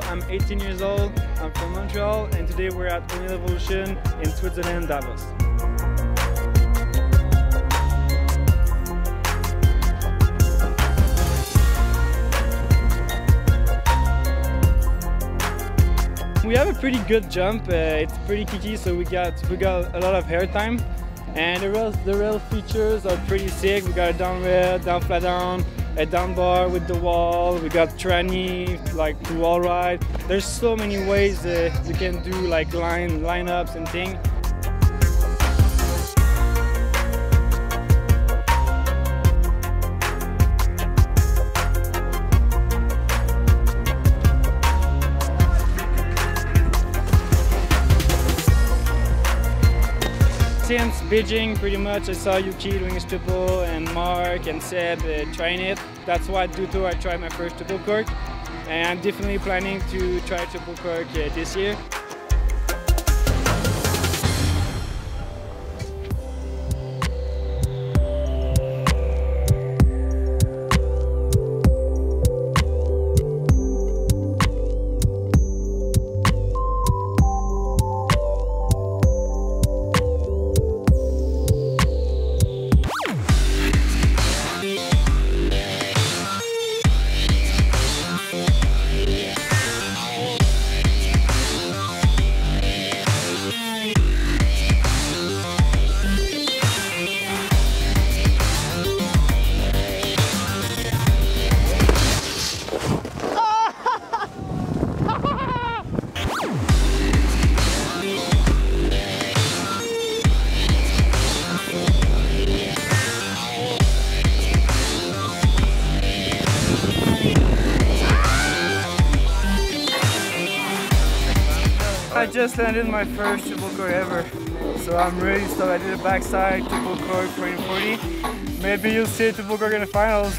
I'm 18 years old, I'm from Montreal, and today we're at O'Neill Evolution in Switzerland, Davos. We have a pretty good jump, it's pretty kicky, so we got a lot of air time. And the rail features are pretty sick. We got a down rail, down flat down, a down bar with the wall. We got tranny, like to wall ride. There's so many ways you can do like lineups and things. Since Beijing, pretty much, I saw Yuki doing his triple and Mark and Seb trying it. That's why due to I tried my first triple cork, and I'm definitely planning to try triple cork this year. I just landed my first triple cork ever, so I'm really stoked. I did a backside triple cork 2040. Maybe you'll see a triple cork in the finals.